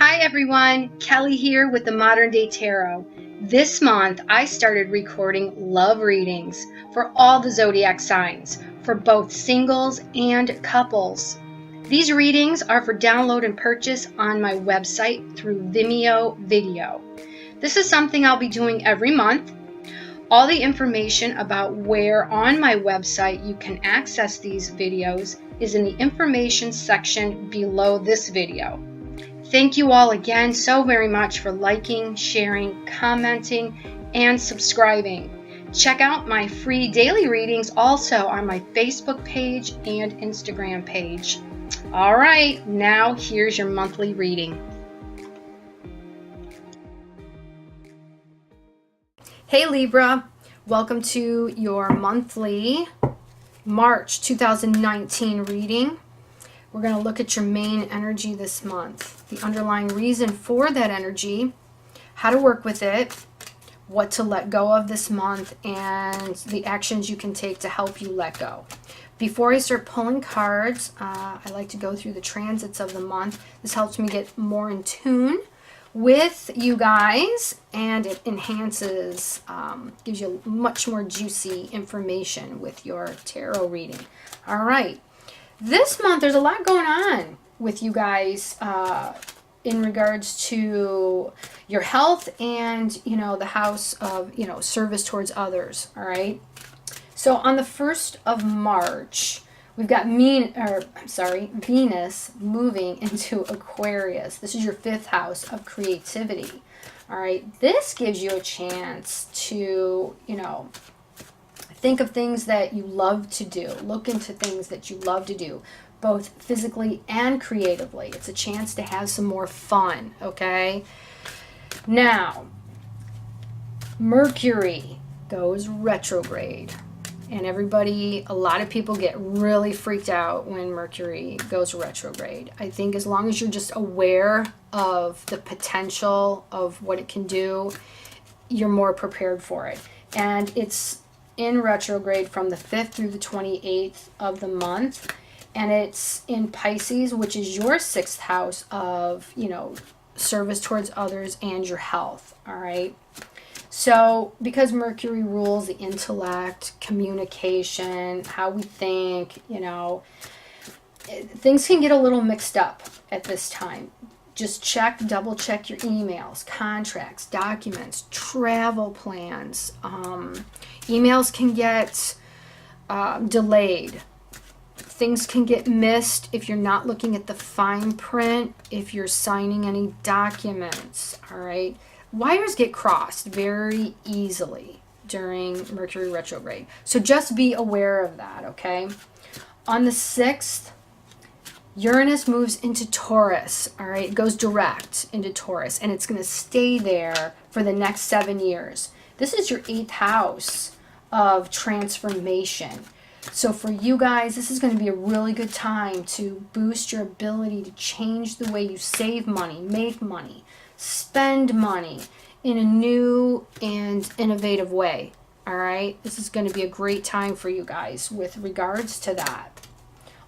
Hi everyone, Kelly here with the Modern Day Tarot. This month I started recording love readings for all the zodiac signs, for both singles and couples. These readings are for download and purchase on my website through Vimeo Video. This is something I'll be doing every month. All the information about where on my website you can access these videos is in the information section below this video. Thank you all again so very much for liking, sharing, commenting, and subscribing. Check out my free daily readings also on my Facebook page and Instagram page. All right, now here's your monthly reading. Hey Libra, welcome to your monthly March 2019 reading. We're going to look at your main energy this month, the underlying reason for that energy, how to work with it, what to let go of this month, and the actions you can take to help you let go. Before I start pulling cards, I like to go through the transits of the month. This helps me get more in tune with you guys, and it enhances, gives you much more juicy information with your tarot reading. All right. This month, there's a lot going on with you guys in regards to your health and, the house of, service towards others, all right? So on the 1st of March, we've got Venus moving into Aquarius. This is your 5th house of creativity, all right? This gives you a chance to, think of things that you love to do. Look into things that you love to do, both physically and creatively. It's a chance to have some more fun, okay? Now, Mercury goes retrograde. And a lot of people get really freaked out when Mercury goes retrograde. I think as long as you're just aware of the potential of what it can do, you're more prepared for it. And it's in retrograde from the 5th through the 28th of the month, and it's in Pisces, which is your 6th house of service towards others and your health. All right, so because Mercury rules the intellect, communication, how we think, things can get a little mixed up at this time. Just double check your emails, contracts, documents, travel plans. Emails can get delayed. Things can get missed if you're not looking at the fine print, if you're signing any documents, all right? Wires get crossed very easily during Mercury retrograde. So just be aware of that, okay? On the 6th, Uranus moves into Taurus, all right? It goes direct into Taurus, and it's going to stay there for the next 7 years. This is your 8th house of transformation. So for you guys, this is going to be a really good time to boost your ability to change the way you save money, make money, spend money in a new and innovative way, all right? This is going to be a great time for you guys with regards to that.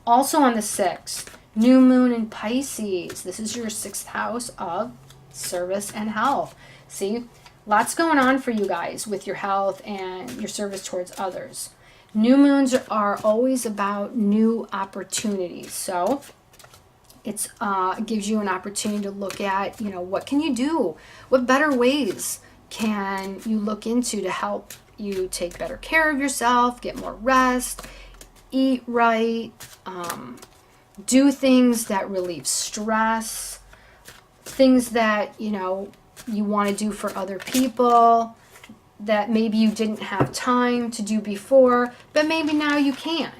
Also on the 6th, new moon in Pisces. This is your 6th house of service and health. See, lots going on for you guys with your health and your service towards others. New moons are always about new opportunities. So it gives you an opportunity to look at, what can you do? What better ways can you look into to help you take better care of yourself, get more rest, eat right, do things that relieve stress, things that, you want to do for other people that maybe you didn't have time to do before, but maybe now you can,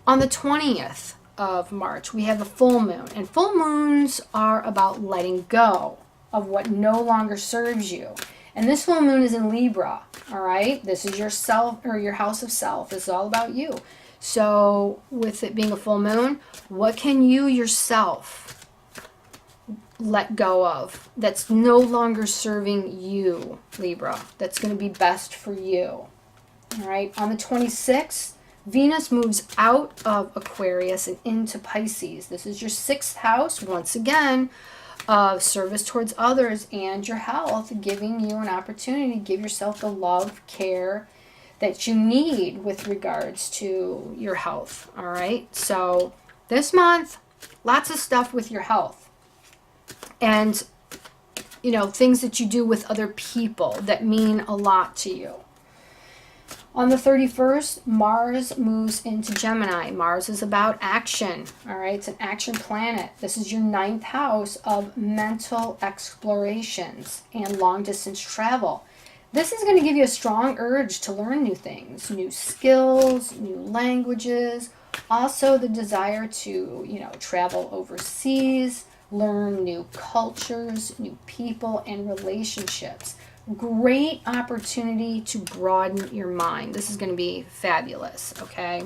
On the 20th of March, we have a full moon, and full moons are about letting go of what no longer serves you. And this full moon is in Libra, all right? This is your self, or your house of self. This is all about you. So with it being a full moon, what can you yourself let go of that's no longer serving you, Libra, that's going to be best for you? All right. On the 26th, Venus moves out of Aquarius and into Pisces. This is your 6th house, once again, of service towards others and your health, giving you an opportunity to give yourself the love, care that you need with regards to your health. All right. So this month, lots of stuff with your health. And, you know, things that you do with other people that mean a lot to you. On the 31st, Mars moves into Gemini. Mars is about action. All right. It's an action planet. This is your 9th house of mental explorations and long distance travel. This is going to give you a strong urge to learn new things, new skills, new languages. Also the desire to, you know, travel overseas, learn new cultures, new people, and relationships. Great opportunity to broaden your mind. This is going to be fabulous, okay?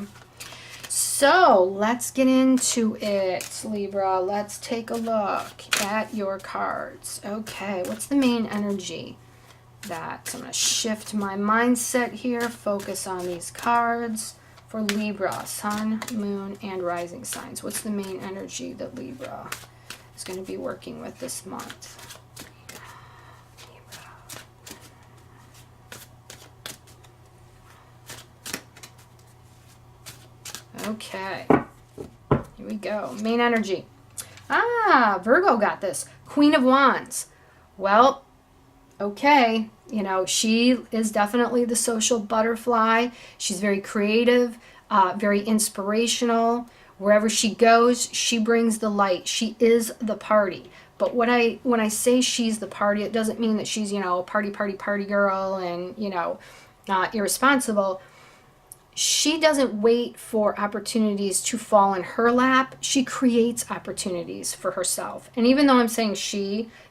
So let's get into it, Libra. Let's take a look at your cards. Okay, what's the main energy? So I'm going to shift my mindset here, focus on these cards for Libra, Sun, Moon, and Rising signs. What's the main energy that Libra is going to be working with this month? Okay, here we go. Main energy. Virgo got this. Queen of Wands. Well, okay, you know, she is definitely the social butterfly. She's very creative, very inspirational. Wherever she goes, she brings the light. She is the party. But when I say she's the party, it doesn't mean that she's, you know, a party girl and, you know, irresponsible. She doesn't wait for opportunities to fall in her lap. She creates opportunities for herself. And even though I'm saying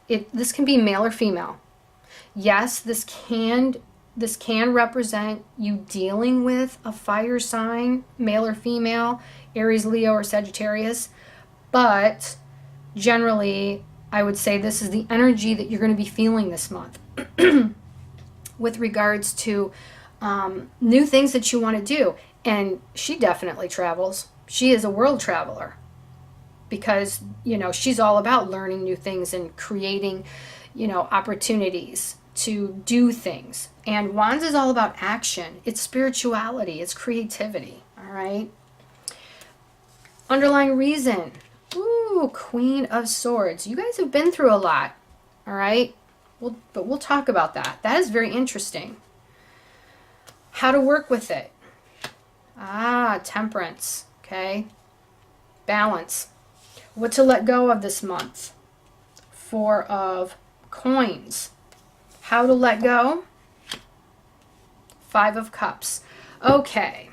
this can be male or female. Yes, this can represent you dealing with a fire sign, male or female, Aries, Leo, or Sagittarius. But generally, I would say this is the energy that you're going to be feeling this month with regards to new things that you want to do. And she definitely travels. She is a world traveler because, you know, she's all about learning new things and creating, you know, opportunities to do things. And Wands is all about action. It's spirituality. It's creativity. All right. Underlying reason. Ooh, Queen of Swords. You guys have been through a lot. All right. But we'll talk about that. That is very interesting. How to work with it. Temperance. Okay. Balance. What to let go of this month. 4 of Coins. How to let go. 5 of Cups. Okay.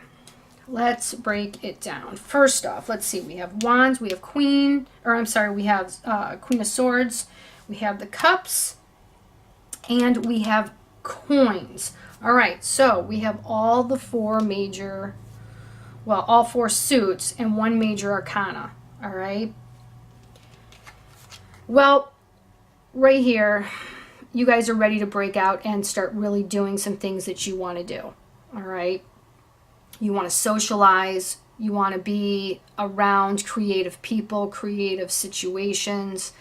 Let's break it down. First off, let's see. We have Wands. We have we have Queen of Swords. We have the Cups. And we have Coins. All right, so we have all the 4 major, well, all 4 suits and 1 major arcana, all right? Well, right here, you guys are ready to break out and start really doing some things that you want to do, all right? You want to socialize. You want to be around creative people, creative situations.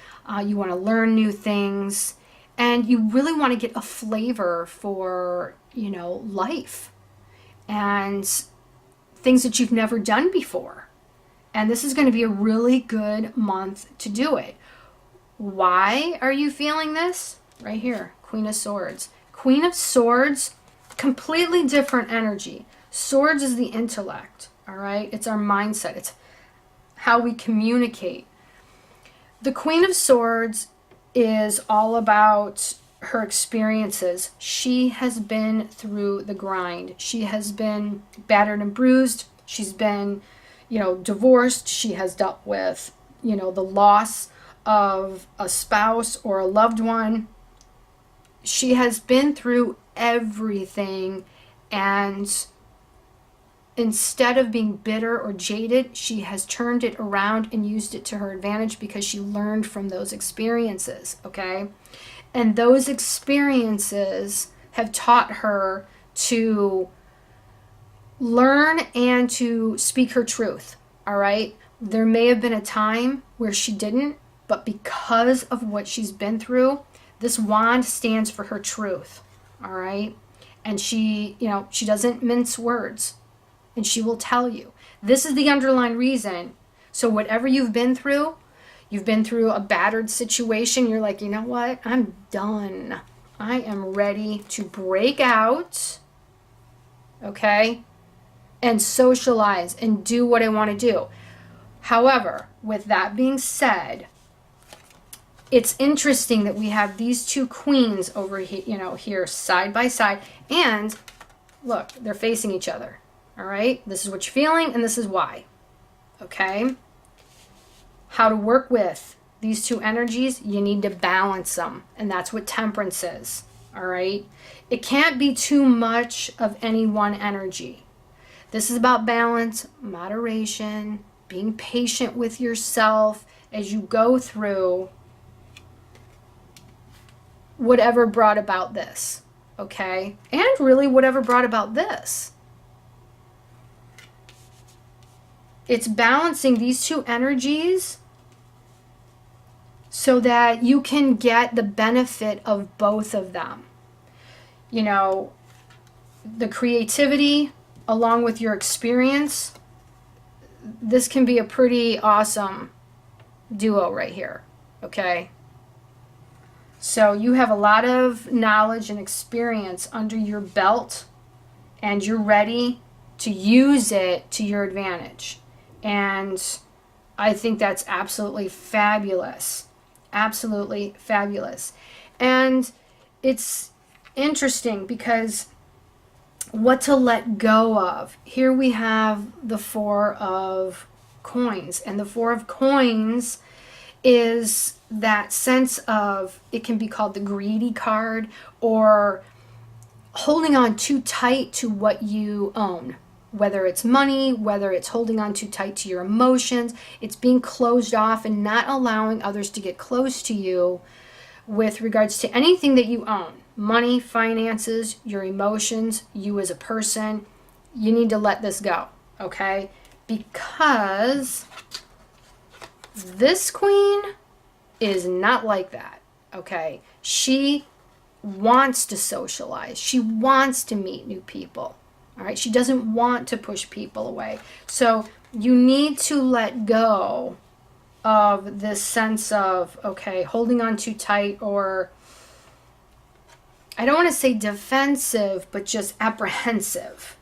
You want to learn new things. And you really want to get a flavor for, you know, life and things that you've never done before. And this is going to be a really good month to do it. Why are you feeling this? Right here, Queen of Swords. Queen of Swords, completely different energy. Swords is the intellect, all right? It's our mindset. It's how we communicate. The Queen of Swords is all about her experiences. She has been through the grind. She has been battered and bruised. She's been, you know, divorced. She has dealt with, you know, the loss of a spouse or a loved one. She has been through everything, and instead of being bitter or jaded, she has turned it around and used it to her advantage because she learned from those experiences, okay? And those experiences have taught her to learn and to speak her truth. All right. There may have been a time where she didn't, but because of what she's been through, this wand stands for her truth. All right. And she, she doesn't mince words, and she will tell you. This is the underlying reason. So whatever you've been through a battered situation, you're like, you know what? I'm done. I am ready to break out, okay, and socialize and do what I want to do. However, with that being said, it's interesting that we have these two queens over here, here side by side, and look, they're facing each other. All right, this is what you're feeling, and this is why. Okay, how to work with these two energies? You need to balance them, and that's what temperance is. All right, it can't be too much of any one energy. This is about balance, moderation, being patient with yourself as you go through whatever brought about this, okay? And really whatever brought about this. It's balancing these two energies so that you can get the benefit of both of them. The creativity along with your experience, this can be a pretty awesome duo right here, okay? So you have a lot of knowledge and experience under your belt, and you're ready to use it to your advantage. And I think that's absolutely fabulous. Absolutely fabulous. And it's interesting because what to let go of. Here we have the Four of Coins. And the Four of Coins is that sense of, it can be called the greedy card, or holding on too tight to what you own. Whether it's money, whether it's holding on too tight to your emotions, it's being closed off and not allowing others to get close to you with regards to anything that you own. Money, finances, your emotions, you as a person. You need to let this go, okay? Because this queen is not like that, okay? She wants to socialize. She wants to meet new people. All right, she doesn't want to push people away. So you need to let go of this sense of, okay, holding on too tight, or I don't want to say defensive, but just apprehensive,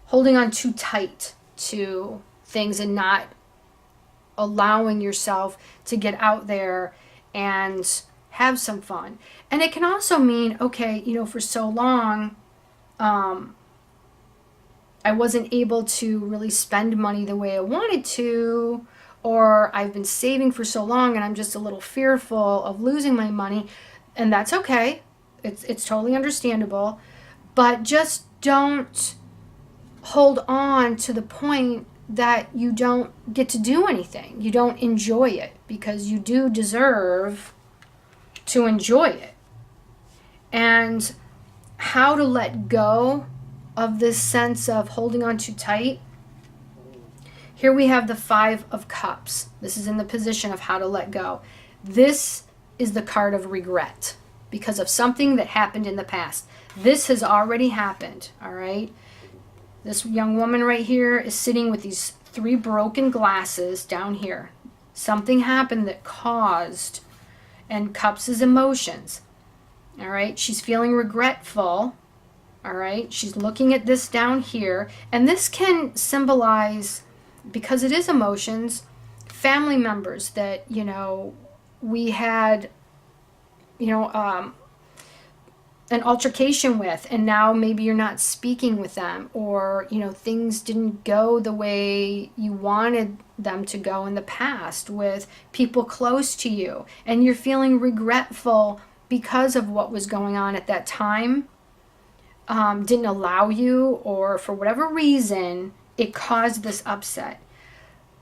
holding on too tight to things and not allowing yourself to get out there and have some fun. And it can also mean, okay, for so long, I wasn't able to really spend money the way I wanted to, or I've been saving for so long and I'm just a little fearful of losing my money, and that's okay. It's totally understandable, but just don't hold on to the point that you don't get to do anything. You don't enjoy it, because you do deserve to enjoy it. And how to let go of this sense of holding on too tight. Here we have the Five of Cups. This is in the position of how to let go. This is the card of regret because of something that happened in the past. This has already happened, all right? This young woman right here is sitting with these 3 broken glasses down here. Something happened that caused, and Cups is emotions. All right, she's feeling regretful. All right, she's looking at this down here, and this can symbolize, because it is emotions, family members that we had an altercation with, and now maybe you're not speaking with them, or things didn't go the way you wanted them to go in the past with people close to you, and you're feeling regretful because of what was going on at that time, didn't allow you, or for whatever reason, it caused this upset.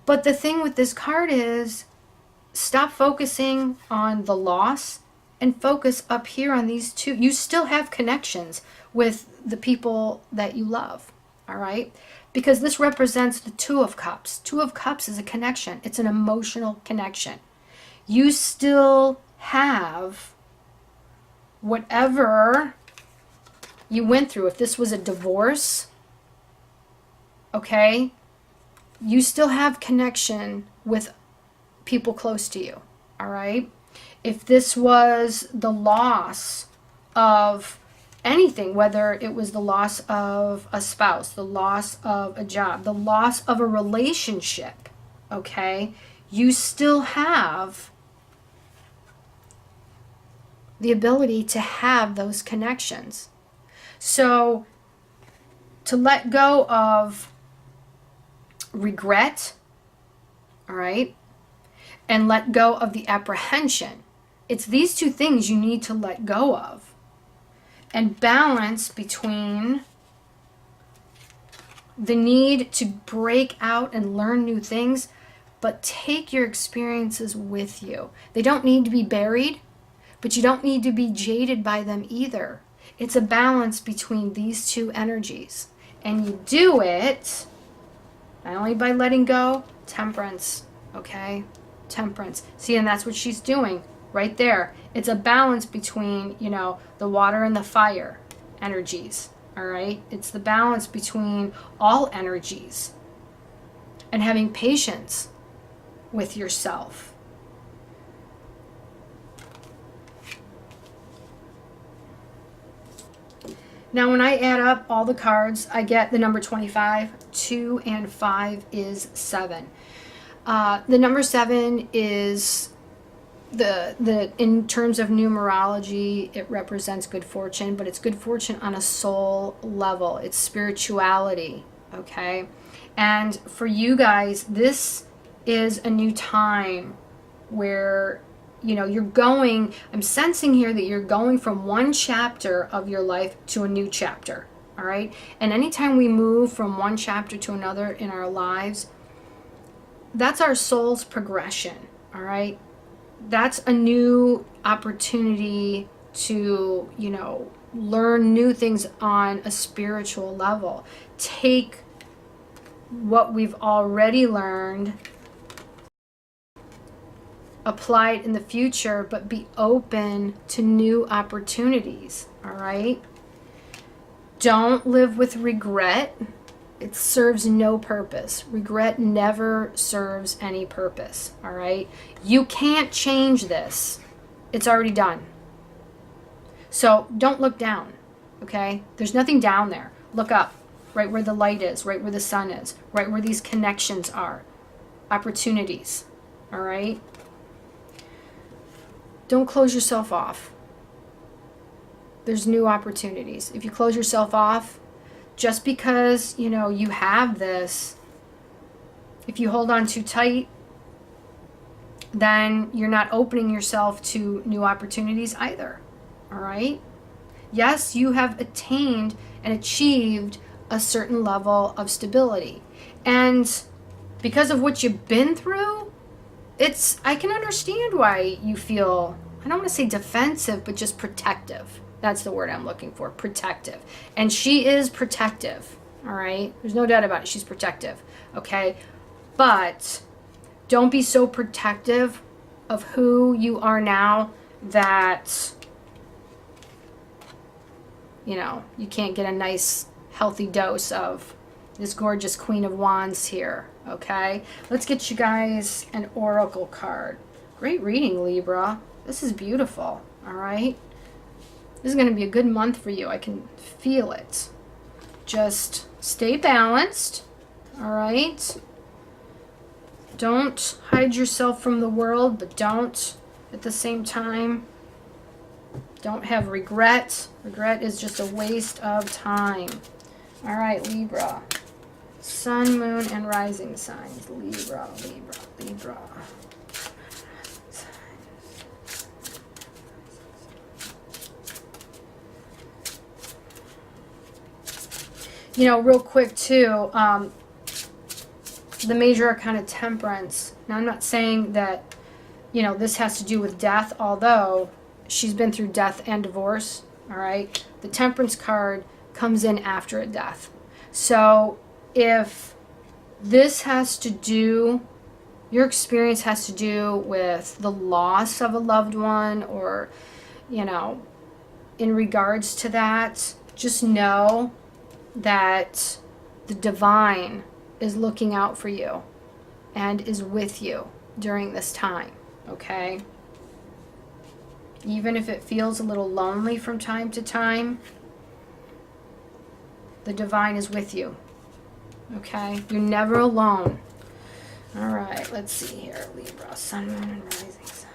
But the thing with this card is, stop focusing on the loss and focus up here on these two. You still have connections with the people that you love, all right? Because this represents the Two of Cups. Two of Cups is a connection. It's an emotional connection. You still have whatever you went through. If this was a divorce, okay, you still have connection with people close to you, all right? If this was the loss of anything, whether it was the loss of a spouse, the loss of a job, the loss of a relationship, okay, you still have the ability to have those connections. So to let go of regret, all right, and let go of the apprehension. It's these two things you need to let go of. And balance between the need to break out and learn new things, but take your experiences with you. They don't need to be buried, but you don't need to be jaded by them either. It's a balance between these two energies. And you do it not only by letting go, temperance, okay? Temperance. See, and that's what she's doing right there. It's a balance between, you know, the water and the fire energies, all right? It's the balance between all energies and having patience with yourself. Now, when I add up all the cards, I get the number 25. 2 and 5 is 7. The number 7 is the in terms of numerology, it represents good fortune, but it's good fortune on a soul level. It's spirituality, okay? And for you guys, this is a new time where, you know, you're going, I'm sensing here that you're going from one chapter of your life to a new chapter, all right? And anytime we move from one chapter to another in our lives, that's our soul's progression, all right? That's a new opportunity to, you know, learn new things on a spiritual level. Take what we've already learned, apply it in the future, but be open to new opportunities, all right? Don't live with regret. It serves no purpose. Regret never serves any purpose, all right? You can't change this. It's already done. So don't look down, okay? There's nothing down there. Look up, right where the light is, right where the sun is, right where these connections are, opportunities, all right? Don't close yourself off. There's new opportunities. If you close yourself off, just because, you know, you have this, if you hold on too tight, then you're not opening yourself to new opportunities either, all right? Yes, you have attained and achieved a certain level of stability. And because of what you've been through, I can understand why you feel, I don't want to say defensive, but just protective. That's the word I'm looking for, protective. And she is protective, all right? There's no doubt about it. She's protective, okay? But don't be so protective of who you are now that, you know, you can't get a nice, healthy dose of this gorgeous Queen of Wands here, okay? Let's get you guys an oracle card. Great reading, Libra. This is beautiful, all right? This is going to be a good month for you. I can feel it. Just stay balanced, all right? Don't hide yourself from the world, but don't, at the same time, don't have regret. Regret is just a waste of time. All right, Libra. Sun, moon, and rising signs. Libra, Libra, Libra. You know, real quick too, the major arcana temperance. Now, I'm not saying that, you know, this has to do with death, although she's been through death and divorce, all right? The Temperance card comes in after a death. So if this has to do, your experience has to do with the loss of a loved one, or, you know, in regards to that, just know that the divine is looking out for you and is with you during this time, okay? Even if it feels a little lonely from time to time, the divine is with you, okay? You're never alone. All right, let's see here. Libra, Sun, Moon, and Rising Sign.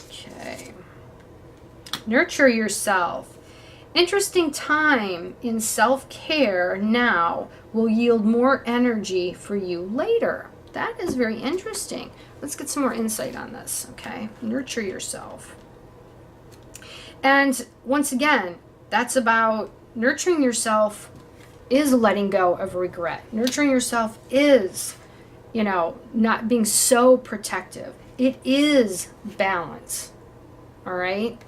Okay. Nurture yourself. Interesting time in self-care now will yield more energy for you later. That is very interesting. Let's get some more insight on this, okay? Nurture yourself. And once again, that's about nurturing yourself is letting go of regret. Nurturing yourself is, you know, not being so protective. It is balance, all right?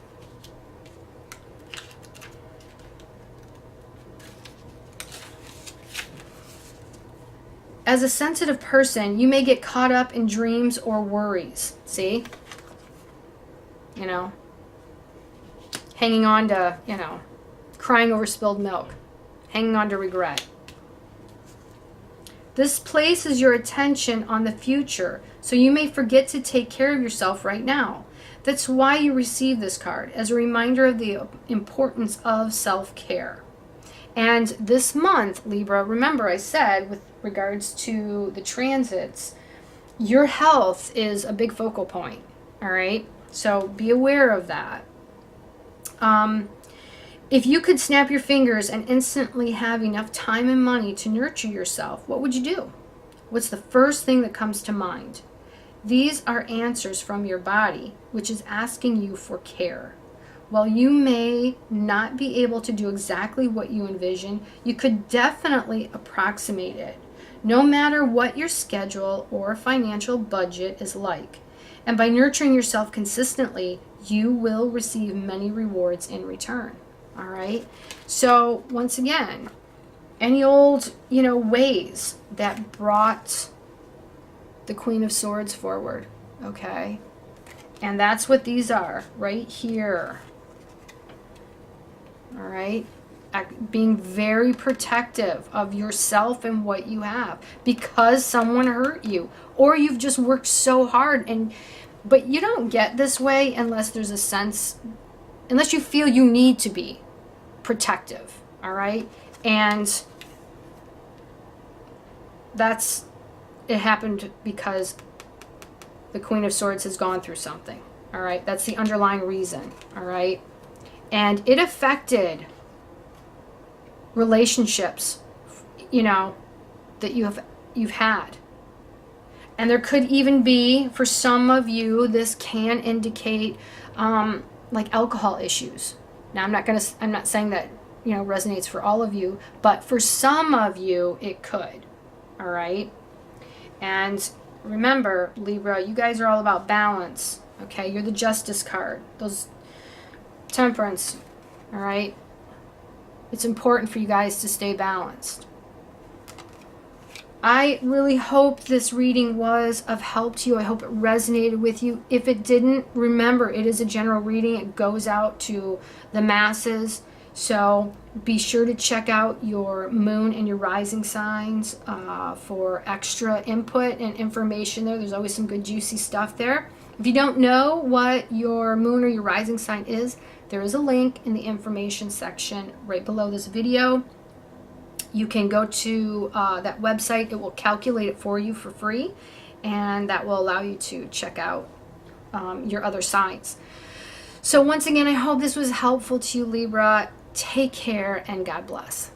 As a sensitive person, you may get caught up in dreams or worries. See? You know, hanging on to, you know, crying over spilled milk, hanging on to regret. This places your attention on the future, so you may forget to take care of yourself right now. That's why you receive this card, as a reminder of the importance of self-care. And this month, Libra, remember I said with regards to the transits, your health is a big focal point, all right? So be aware of that. If you could snap your fingers and instantly have enough time and money to nurture yourself, what would you do? What's the first thing that comes to mind? These are answers from your body, which is asking you for care. While you may not be able to do exactly what you envision, you could definitely approximate it, no matter what your schedule or financial budget is like. And by nurturing yourself consistently, you will receive many rewards in return. All right? So once again, any old, you know, ways that brought the Queen of Swords forward, okay? And that's what these are right here. All right? Being very protective of yourself and what you have because someone hurt you, or you've just worked so hard, but you don't get this way unless there's a sense, unless you feel you need to be protective. All right? And it happened because the Queen of Swords has gone through something. All right? That's the underlying reason. All right? And it affected relationships, you know, that you've had. And there could even be, for some of you, this can indicate like alcohol issues. Now, I'm not saying that, you know, resonates for all of you, but for some of you, it could. All right? And remember, Libra, you guys are all about balance. Okay? You're the Justice card. Those Temperance, all right? It's important for you guys to stay balanced. I really hope this reading was of help to you. I hope it resonated with you. If it didn't, remember, it is a general reading. It goes out to the masses. So be sure to check out your moon and your rising signs for extra input and information there. There's always some good juicy stuff there. If you don't know what your moon or your rising sign is, there is a link in the information section right below this video. You can go to that website. It will calculate it for you for free, and that will allow you to check out your other signs. So once again, I hope this was helpful to you, Libra. Take care and God bless.